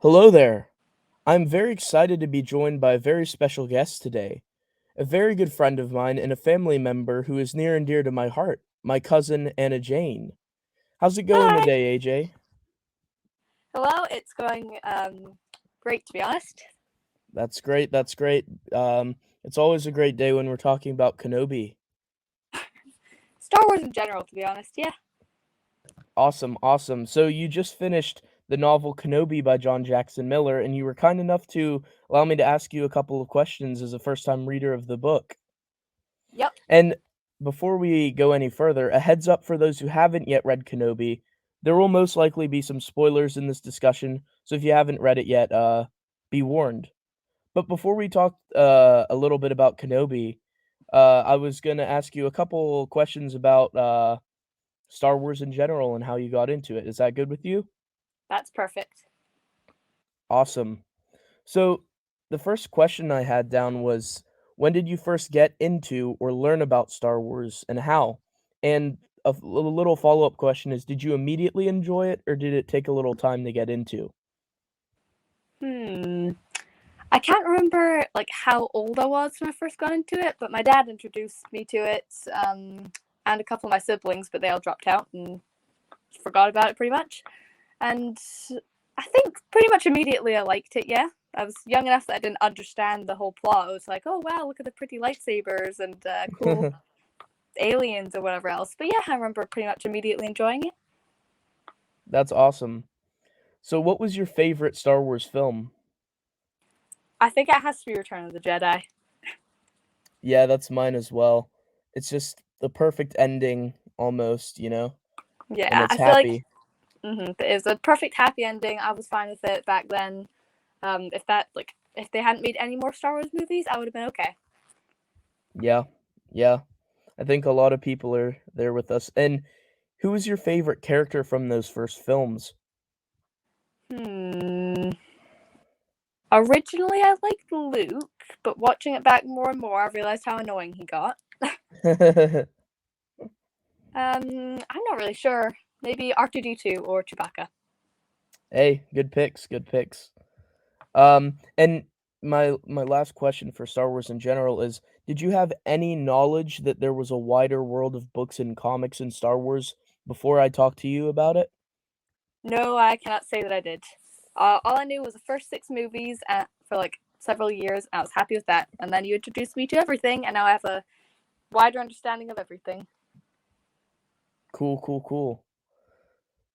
Hello there. I'm very excited to be joined by a very special guest today, a very good friend of mine and a family member who is near and dear to my heart, my cousin Anna Jane. How's it going Hi. today, AJ? Hello. It's going great to be honest. That's great. That's great. It's always a great day when we're talking about Kenobi. Star Wars in general, to be honest. Yeah. Awesome, awesome. So you just finished the novel Kenobi by John Jackson Miller, and you were kind enough to allow me to ask you a couple of questions as a first-time reader of the book. Yep. And before we go any further, a heads up for those who haven't yet read Kenobi, there will most likely be some spoilers in this discussion, so if you haven't read it yet, be warned. But before we talk a little bit about Kenobi, I was gonna ask you a couple questions about Star Wars in general and how you got into it. Is that good with you? That's perfect. Awesome. So the first question I had down was, when did you first get into or learn about Star Wars and how? And a little follow-up question is, did you immediately enjoy it or did it take a little time to get into? Hmm. I can't remember like how old I was when I first got into it, but my dad introduced me to it, and a couple of my siblings, but they all dropped out and forgot about it pretty much. And I think pretty much immediately I liked it. Yeah. I was young enough that I didn't understand the whole plot. I was like, oh wow, look at the pretty lightsabers and cool aliens or whatever else. But yeah, I remember pretty much immediately enjoying it. That's awesome. So what was your favorite Star Wars film? I think it has to be Return of the Jedi. Yeah, that's mine as well. It's just the perfect ending almost, and Yeah, it's I feel like happy. it was a perfect happy ending. I was fine with it back then. If they hadn't made any more Star Wars movies, I would have been okay. Yeah. Yeah. I think a lot of people are there with us. And who was your favorite character from those first films? Hmm. Originally, I liked Luke, but watching it back more and more, I realized how annoying he got. I'm not really sure. Maybe R2D2 or Chewbacca. Hey, good picks, good picks. And my last question for Star Wars in general is, did you have any knowledge that there was a wider world of books and comics in Star Wars before I talked to you about it? No, I cannot say that I did. All I knew was the first six movies for like several years, and I was happy with that. And then you introduced me to everything, and now I have a wider understanding of everything. Cool, cool, cool.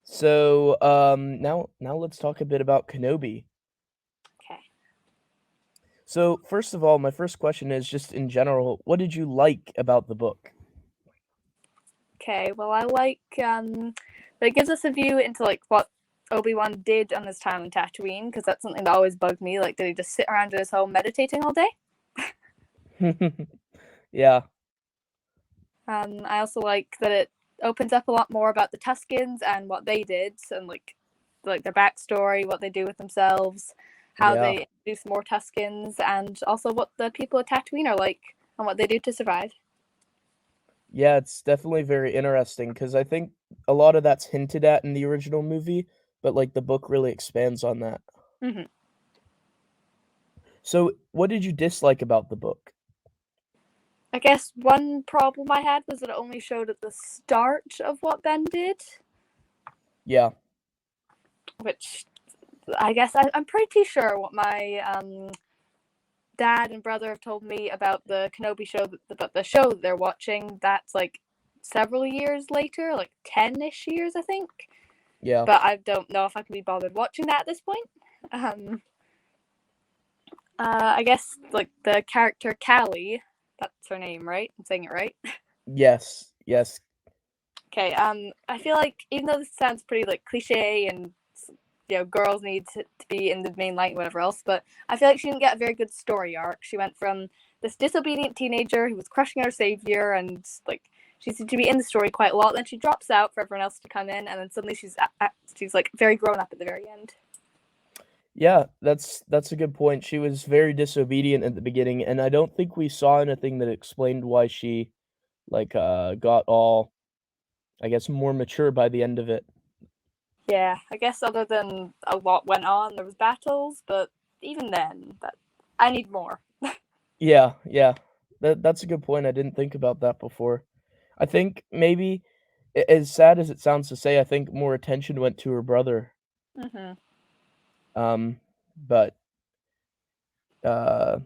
So, now let's talk a bit about Kenobi. Okay. So, first of all, my first question is just in general, what did you like about the book? Okay. Well, I like that it gives us a view into like what Obi-Wan did on his time in Tatooine, because that's something that always bugged me. Like, did he just sit around in his home meditating all day? Yeah, I also like that it opens up a lot more about the Tuskens and what they did, and like their backstory, what they do with themselves, how yeah. they introduce more Tuskens, and also what the people of Tatooine are like and what they do to survive. Yeah, it's definitely very interesting because I think a lot of that's hinted at in the original movie, but like the book really expands on that. Mm-hmm. So, what did you dislike about the book? I guess one problem I had was that it only showed at the start of what Ben did, Yeah, which I guess I'm pretty sure what my dad and brother have told me about the Kenobi show, about the show that they're watching. That's like several years later, like 10-ish years, I think. yeah, But I don't know if I can be bothered watching that at this point. Um, I guess like the character Callie, that's her name, right? I'm saying it right. yes, yes, Okay. I feel like even though this sounds pretty like cliche and girls need to be in the main light, whatever else, but I feel like she didn't get a very good story arc. She went from this disobedient teenager who was crushing her savior, and like she seemed to be in the story quite a lot. Then she drops out for everyone else to come in, and then suddenly she's like very grown up at the very end. yeah. That's a good point. She was very disobedient at the beginning, and I don't think we saw anything that explained why she got all, I guess, more mature by the end of it. Yeah, I guess other than a lot went on, there was battles, but even then, that I need more. Yeah, yeah. That's a good point. I didn't think about that before. I think maybe as sad as it sounds to say, I think more attention went to her brother. Mhm. Um, but uh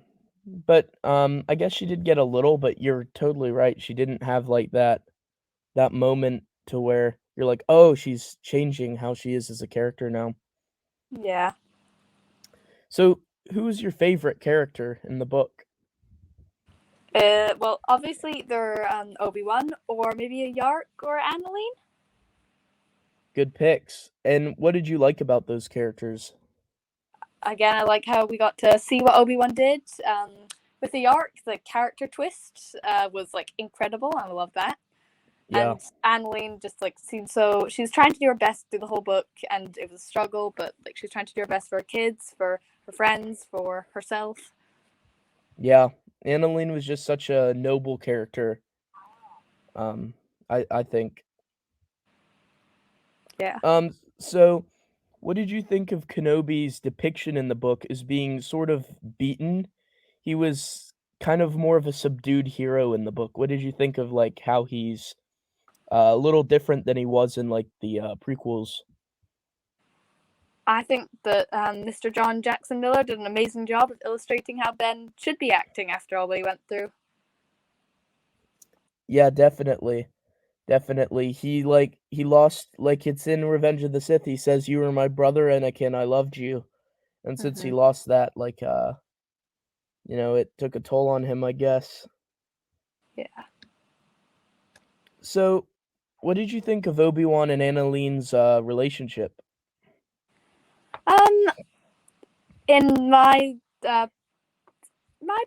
I guess she did get a little, but you're totally right. She didn't have like that moment to where you're like, "Oh, she's changing how she is as a character now." Yeah. So, who's your favorite character in the book? Well, obviously they're Obi-Wan or maybe a Yark or Annalene. Good picks. And what did you like about those characters? Again, I like how we got to see what Obi-Wan did. With the Yark, the character twist was like incredible. I love that. Yeah. And Annalene just like seemed so she was trying to do her best through the whole book, and it was a struggle, but like she was trying to do her best for her kids, for her friends, for herself. Yeah. Annalene was just such a noble character. Um, I think. Yeah. So what did you think of Kenobi's depiction in the book as being sort of beaten? He was kind of more of a subdued hero in the book. What did you think of like how he's a little different than he was in like the prequels? I think that Mr. John Jackson Miller did an amazing job of illustrating how Ben should be acting after all that he went through. Yeah, definitely. Definitely. He lost like it's in Revenge of the Sith. He says you were my brother, Anakin. I loved you. And since he Hmm. lost that, it took a toll on him, I guess. Yeah. So, what did you think of Obi-Wan and Annalene's relationship? Um, in uh, my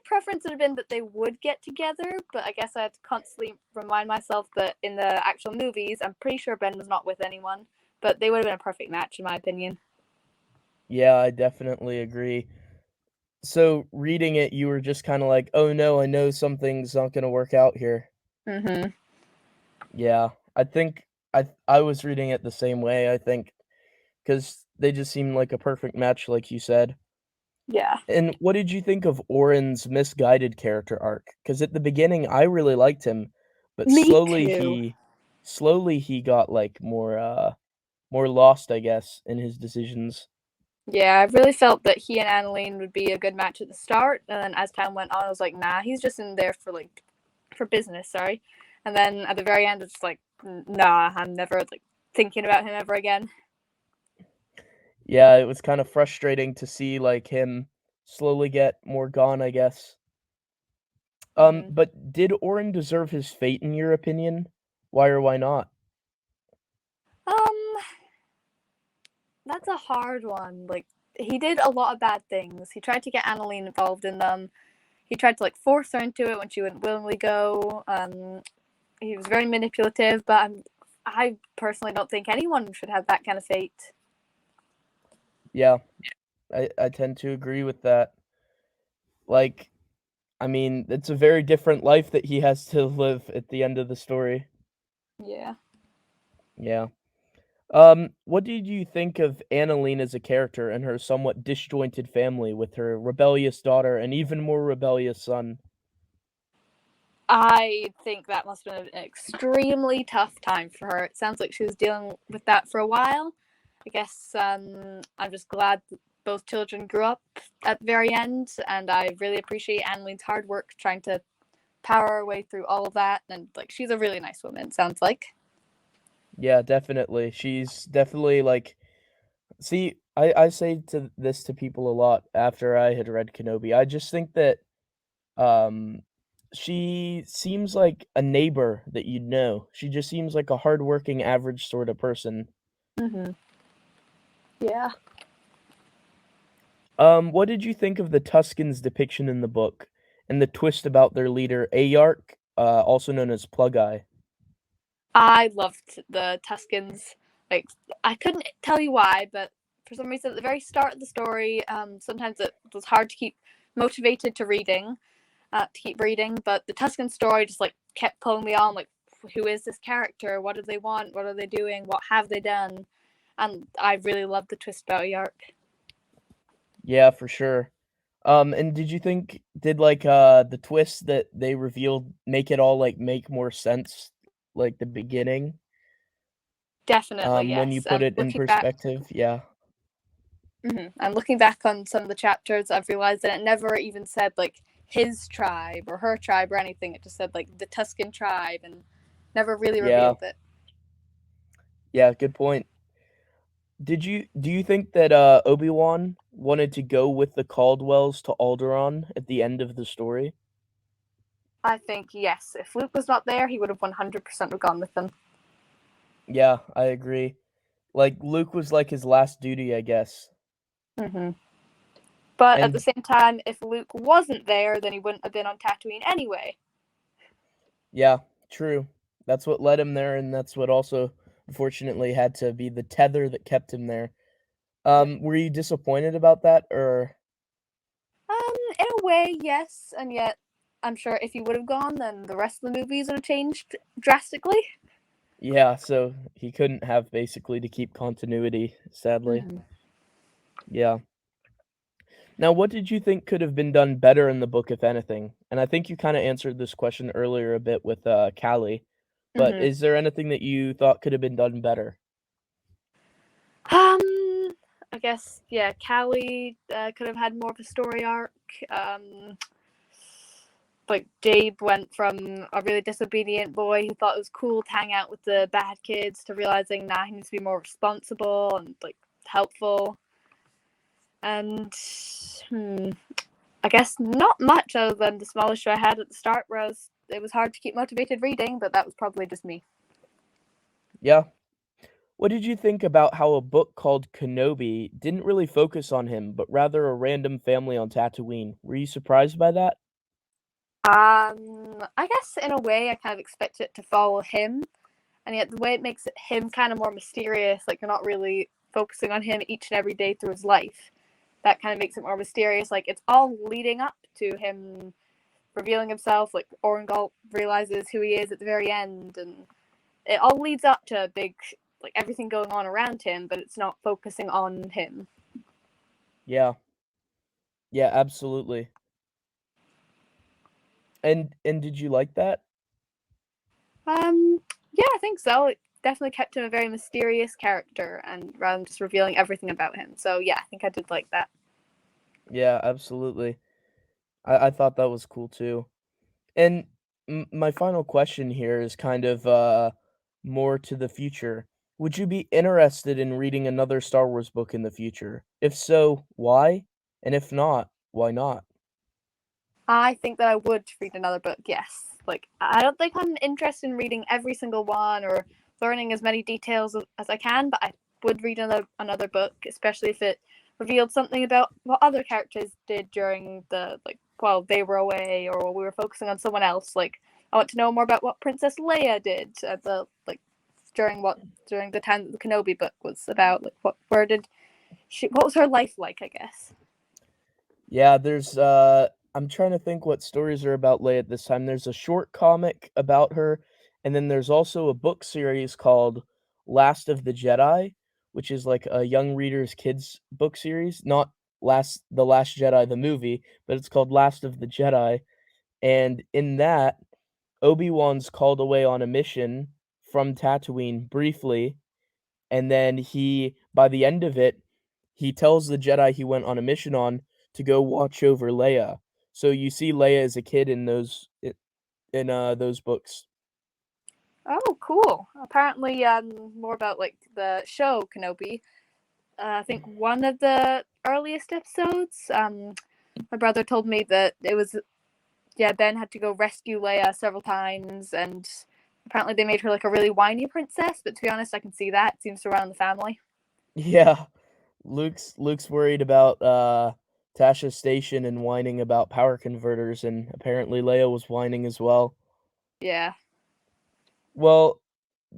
preference would have been that they would get together, but I guess I had to constantly remind myself that in the actual movies, I'm pretty sure Ben was not with anyone, but they would have been a perfect match in my opinion. Yeah, I definitely agree. So, reading it, you were just kind of like, "Oh no, I know something's not going to work out here." Hmm. Yeah, I think I was reading it the same way, I think, cuz they just seemed like a perfect match like you said. Yeah. And what did you think of Oren's misguided character arc? Because at the beginning, I really liked him, but Me too. slowly he got like more lost, I guess, in his decisions. Yeah, I really felt that he and Annalene would be a good match at the start, and then as time went on, I was like, nah, he's just in there for like for business, sorry. And then at the very end, it's like, nah, I'm never like thinking about him ever again. Yeah, it was kind of frustrating to see like him slowly get more gone, I guess. Hmm. But did Oren deserve his fate in your opinion? Why or why not? Um, that's a hard one. Like, he did a lot of bad things. He tried to get Annalene involved in them. He tried to like force her into it when she wouldn't willingly go. He was very manipulative, but I personally don't think anyone should have that kind of fate. Yeah, I tend to agree with that. Like, I mean, it's a very different life that he has to live at the end of the story. Yeah. Yeah. What did you think of Annalene as a character and her somewhat disjointed family with her rebellious daughter and even more rebellious son? I think that must have been an extremely tough time for her. It sounds like she was dealing with that for a while. I guess I'm just glad that both children grew up at the very end, and I really appreciate Annalene's hard work trying to power her way through all of that. And like, she's a really nice woman. It sounds like. Yeah, definitely. She's definitely like, see, I say to this to people a lot after I had read Kenobi. I just think that um she seems like a neighbor that you'd know. She just seems like a hardworking average sort of person. Hmm. Yeah. What did you think of the Tuscans' depiction in the book and the twist about their leader, Ayark, also known as Plug Eye? I loved the Tuscans. Like, I couldn't tell you why, but for some reason, at the very start of the story, sometimes it was hard to keep motivated to keep reading. But the Tuscan story just like kept pulling me on. Like, who is this character? What do they want? What are they doing? What have they done? and I really love the twist about a arc. Yeah, for sure. And did you think did like the twist that they revealed make it all like make more sense like the beginning? Definitely, When you yes. put it in perspective? Yeah. And looking back on some of the chapters, I've realized that it never even said like his tribe or her tribe or anything. It just said like the Tuscan tribe and never really Yeah. revealed it. Yeah, good point. Do you think that Obi-Wan wanted to go with the Caldwells to Alderaan at the end of the story? I think yes, if Luke was not there, he would have 100% gone with them. Yeah, I agree. Like Luke was like his last duty, I guess. hmm But at the And same time, if Luke wasn't there, then he wouldn't have been on Tatooine anyway. yeah, true. That's what led him there, and that's what also unfortunately had to be the tether that kept him there. Yep. Were you disappointed about that or In a way, yes, and yet I'm sure if he would have gone, then the rest of the movies would have changed drastically. yeah, so he couldn't have basically to keep continuity, sadly. Mm-hmm. Yeah. Now, what did you think could have been done better in the book, if anything? And I think you kind of answered this question earlier a bit with Callie, but Mm-hmm. is there anything that you thought could have been done better? I guess yeah. Callie could have had more of a story arc. Um, like Jabe went from a really disobedient boy who thought it was cool to hang out with the bad kids to realizing now he needs to be more responsible and like helpful. And I guess not much other than the small issue I had at the start, whereas it was hard to keep motivated reading, but that was probably just me. Yeah. What did you think about how a book called Kenobi didn't really focus on him, but rather a random family on Tatooine? Were you surprised by that? I guess in a way I kind of expect it to follow him, and yet the way it makes it him kind of more mysterious, like you're not really focusing on him each and every day through his life. That kind of makes it more mysterious. Like it's all leading up to him revealing himself. Like Orangol realizes who he is at the very end, and it all leads up to a big like everything going on around him, but it's not focusing on him. Yeah. Yeah, absolutely. And did you like that? Yeah, I think so. It definitely kept him a very mysterious character, and rather than just revealing everything about him. So yeah, I think I did like that. Yeah, absolutely. I thought that was cool too. And my final question here is kind of more to the future. Would you be interested in reading another Star Wars book in the future? If so, why? And if not, why not? I think that I would read another book. Yes, like I don't think I'm interested in reading every single one or learning as many details as I can, but I would read another book, especially if it revealed something about what other characters did during the like while they were away or while we were focusing on someone else. Like I want to know more about what Princess Leia did at the like during the time that the Kenobi book was about. Like what was her life like? I guess. Yeah, there's I'm trying to think what stories are about Leia at this time. There's a short comic about her, and then there's also a book series called Last of the Jedi, which is like a young reader's kids book series, not The Last Jedi the movie, but it's called Last of the Jedi. And in that, Obi-Wan's called away on a mission from Tatooine briefly, and then by the end of it, he tells the Jedi he went on a mission on to go watch over Leia. So you see Leia as a kid in those books. Oh, cool. Apparently, more about like the show Kenobi. I think one of the earliest episodes, my brother told me that it was yeah Ben had to go rescue Leia several times, and apparently they made her like a really whiny princess. But to be honest, I can see that it seems to run in the family. Yeah, Luke's worried about Tasha's station and whining about power converters, and apparently Leia was whining as well. Yeah. Well,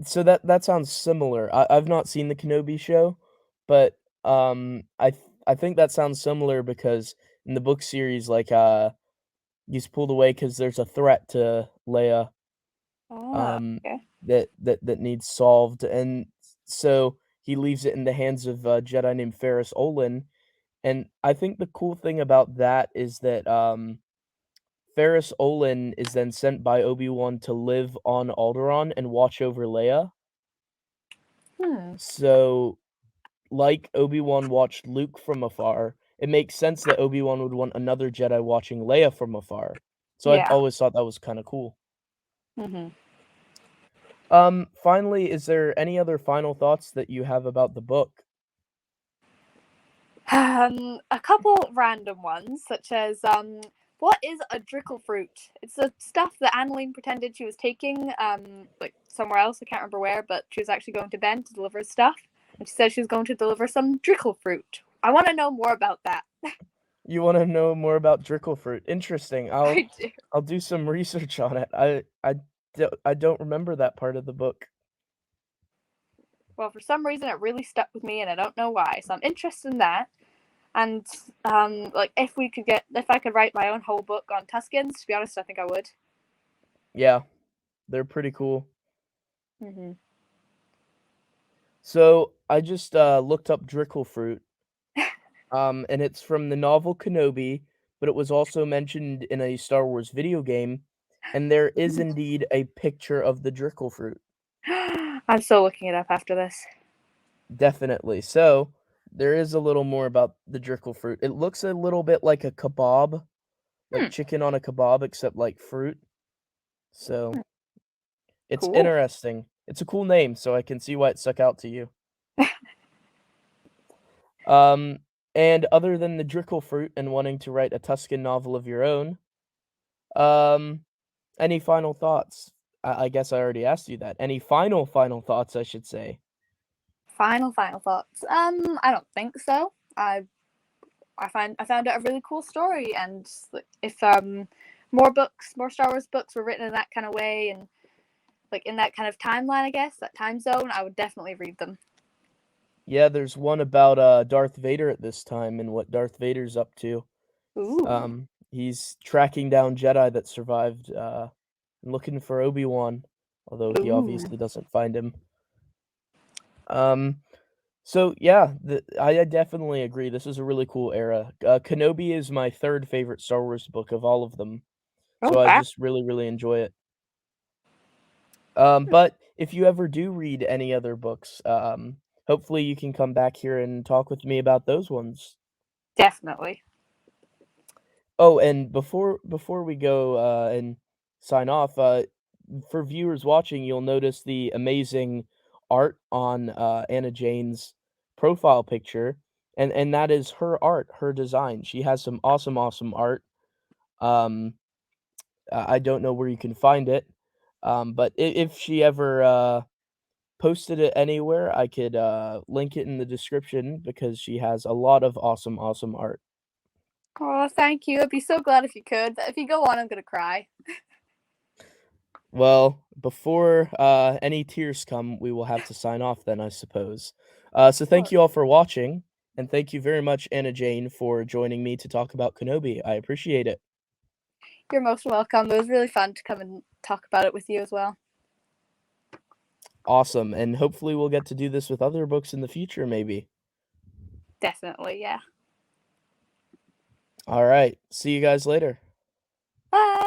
so that sounds similar. I've not seen the Kenobi show, but I think that sounds similar because in the book series, like he's pulled away because there's a threat to Leia Ah. um Okay. that needs solved, and so he leaves it in the hands of a Jedi named Ferris Olin, and I think the cool thing about that is that, Ferris Olin is then sent by Obi-Wan to live on Alderaan and watch over Leia. Hmm. So, like Obi-Wan watched Luke from afar, it makes sense that Obi-Wan would want another Jedi watching Leia from afar. So I Yeah. always thought that was kinda cool. Hmm. Finally, is there any other final thoughts that you have about the book? A couple random ones, such as what is a drickle fruit? It's the stuff that Annaline pretended she was taking, like somewhere else. I can't remember where, but she was actually going to Ben to deliver stuff, and she said she was going to deliver some drickle fruit. I want to know more about that. You wanna know more about drickle fruit? Interesting. I do. I'll do some research on it. I don't remember that part of the book. Well, for some reason, it really stuck with me, and I don't know why. So I'm interested in that. And like if I could write my own whole book on Tuskens, to be honest, I think I would. Yeah, they're pretty cool. Hmm. So, I just, looked up drickle fruit, and it's from the novel Kenobi, but it was also mentioned in a Star Wars video game, and there is indeed a picture of the drickle fruit. I'm still looking it up after this. Definitely. So, there is a little more about the drickle fruit. It looks a little bit like a kebab, like Hmm. chicken on a kebab, except like fruit. So, it's Cool. interesting. It's a cool name, so I can see why it stuck out to you. Um, and other than the drickle fruit and wanting to write a Tuscan novel of your own, um, any final thoughts? I guess I already asked you that. Any final thoughts, I should say? Final thoughts. I don't think so. I found it a really cool story, and if more Star Wars books were written in that kind of way, and like in that kind of timeline, I guess that time zone, I would definitely read them. Yeah, there's one about Darth Vader at this time and what Darth Vader's up to. Ooh. He's tracking down Jedi that survived and looking for Obi-Wan, although he Ooh. obviously doesn't find him. Um, so yeah, I definitely agree. This is a really cool era. Kenobi is my third favorite Star Wars book of all of them, Oh so I wow. just really enjoy it. But if you ever do read any other books, hopefully you can come back here and talk with me about those ones. Definitely. Oh, and before we go and sign off, for viewers watching, you'll notice the amazing art on Anna Jane's profile picture, and that is her art, her design. She has some awesome art. Um, I don't know where you can find it, but if she ever posted it anywhere, I could link it in the description because she has a lot of awesome art. Oh, thank you. I'd be so glad if you could. But if you go on, I'm gonna cry. Well, before any tears come, we will have to sign off then, I suppose. So thank Cool. you all for watching, and thank you very much, Anna Jane, for joining me to talk about Kenobi. I appreciate it. You're most welcome. It was really fun to come and talk about it with you as well. Awesome, and hopefully we'll get to do this with other books in the future, maybe. Definitely, yeah. All right, see you guys later. Bye.